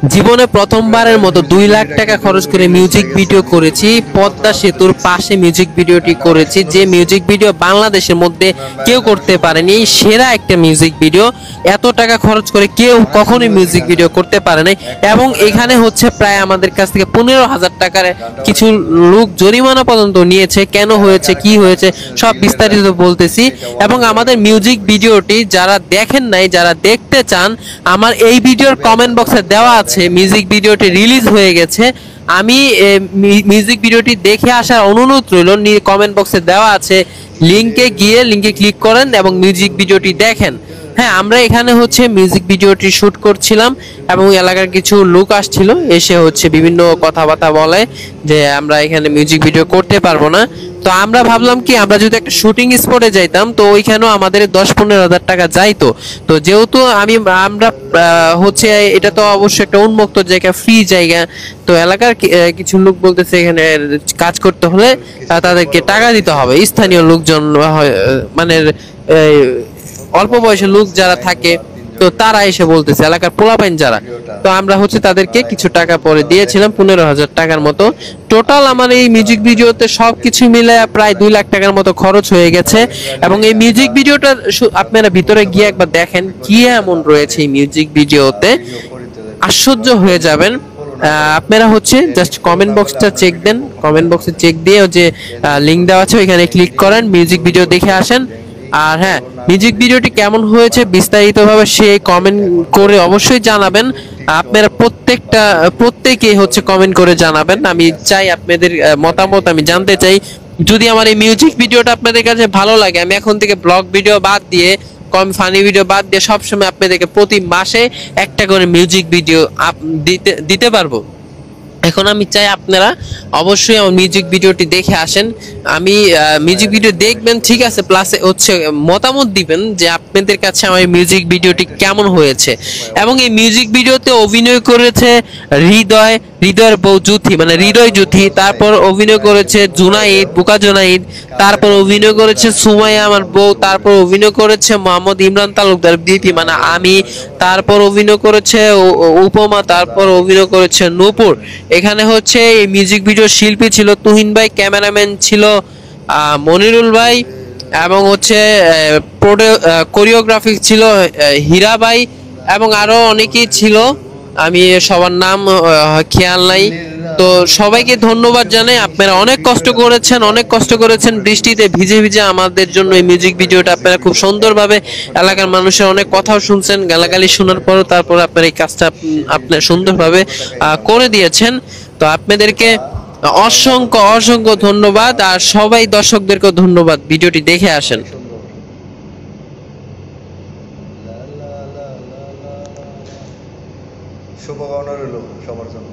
জীবনে প্রথমবারের মতো 2 লাখ টাকা খরচ করে মিউজিক ভিডিও করেছি। পদ্মা সেতুর পাশে মিউজিক ভিডিওটি করেছি, যে মিউজিক ভিডিও বাংলাদেশের মধ্যে কেউ করতে পারেনি। সেরা একটা মিউজিক ভিডিও, এত টাকা খরচ করে কেউ কখনোই মিউজিক ভিডিও করতে পারে নাই। এবং এখানে হচ্ছে প্রায় আমাদের কাছ থেকে 15,000 টাকার কিছু লোক জরিমানা পর্যন্ত নিয়েছে। কেন হয়েছে, কি হয়েছে, সব বিস্তারিত বলতেছি। এবং আমাদের মিউজিক ভিডিওটি যারা দেখেন নাই, যারা দেখতে চান, আমার এই ভিডিওর কমেন্ট বক্সে দেওয়া আছে। মিউজিক ভিডিওটি রিলিজ হয়ে গেছে। আমি মিউজিক ভিডিওটি দেখে আসার অনুরোধ রইল। কমেন্ট বক্সে দেওয়া আছে, লিংকে গিয়ে লিংকে ক্লিক করেন এবং মিউজিক ভিডিওটি দেখেন। হ্যাঁ, আমরা এখানে হচ্ছে মিউজিক ভিডিওটি শুট করছিলাম এবং এলাকার কিছু লোক আসছিল, এসে হচ্ছে বিভিন্ন কথাবার্তা বলে যে আমরা এখানে মিউজিক ভিডিও করতে পারবো না। তো আমরা ভাবলাম কি, আমরা যদি একটা শুটিং স্পটে যাইতাম তো ওইখানেও আমাদের 10-15 হাজার টাকা যাইতো। তো যেহেতু আমরা হচ্ছে, এটা তো অবশ্যই একটা উন্মুক্ত জায়গা, ফ্রি জায়গা। তো এলাকার কিছু লোক বলতেছে এখানে কাজ করতে হলে তাদেরকে টাকা দিতে হবে। স্থানীয় লোকজন, মানে অল্প বয়সের লোক যারা থাকে, তো তারা এসে বলতেছে, এলাকার পোলাপাইন যারা। তো আমরা হচ্ছে তাদেরকে কিছু টাকা পরে দিয়েছিলাম, 15,000 টাকার মতো। টোটাল আমার এই মিউজিক ভিডিওতে সবকিছু মিলে প্রায় 2 লাখ টাকার মতো খরচ হয়ে গেছে। এবং এই মিউজিক ভিডিওটা আপনারা ভিতরে গিয়ে একবার দেখেন কি এমন রয়েছে এই মিউজিক ভিডিওতে, আশ্চর্য হয়ে যাবেন। আপনারা হচ্ছে জাস্ট কমেন্ট বক্সটা চেক দেন, কমেন্ট বক্সে চেক দিয়ে যে লিংক দেওয়া আছে ওইখানে ক্লিক করেন, মিউজিক ভিডিও দেখে আসেন। আর হ্যাঁ, মিউজিক ভিডিওটি কেমন হয়েছে বিস্তারিতভাবে সে কমেন্ট করে অবশ্যই জানাবেন। আপনারা প্রত্যেকেই হচ্ছে কমেন্ট করে জানাবেন। আমি চাই আপনাদের মতামত আমি জানতে চাই। যদি আমার এই মিউজিক ভিডিওটা আপনাদের কাছে ভালো লাগে, আমি এখন থেকে ব্লগ ভিডিও বাদ দিয়ে, কম ফানি ভিডিও বাদ দিয়ে সবসময় আপনাদেরকে প্রতি মাসে একটা করে মিউজিক ভিডিও দিতে পারবো। এখন আমি চাই আপনারা অবশ্যই আমার মিউজিক ভিডিওটি দেখে আসেন। আমি মিউজিক ভিডিও দেখবেন, ঠিক আছে, প্লাস হচ্ছে মতামত দিবেন যে আপনাদের কাছে আমার মিউজিক ভিডিওটি কেমন হয়েছে। এবং এই মিউজিক ভিডিওতে অভিনয় করেছে হৃদয়ের বউ জুথি, মানে হৃদয় জুথি। তারপর অভিনয় করেছে জুনাইদ, বুকা জুনাইদ। তারপর অভিনয় করেছে সুমাইয়া আমার বউ। তারপর অভিনয় করেছে মোহাম্মদ ইমরান তালুকদার বিপি, মানে আমি। তারপর অভিনয় করেছে উপমা। তারপর অভিনয় করেছে নূপুর। এখানে হচ্ছে এই মিউজিক ভিডিও শিল্পী ছিল তুহিন ভাই, ক্যামেরাম্যান ছিল মনিরুল ভাই, এবং হচ্ছে কোরিওগ্রাফি ছিল হীরা ভাই, এবং আরো অনেকেই ছিল, আমি সবার নাম খেয়াল নাই। তো সবাইকে ধন্যবাদ জানাই। আপনারা অনেক কষ্ট করেছেন বৃষ্টিতে ভিজে ভিজে আমাদের জন্য এই মিউজিক ভিডিওটা। আপনারা খুব সুন্দরভাবে এলাকার মানুষের অনেক কথাও শুনছেন, গালাগালি শোনার পরও তারপর আপনারা এই কাজটা আপনারা সুন্দরভাবে করে দিয়েছেন। তো আপনাদেরকে অসংখ্য অসংখ্য ধন্যবাদ। আর সবাই দর্শকদেরকেও ধন্যবাদ, ভিডিওটি দেখে আসেন। শুভকামনা রইল সবার জন্য।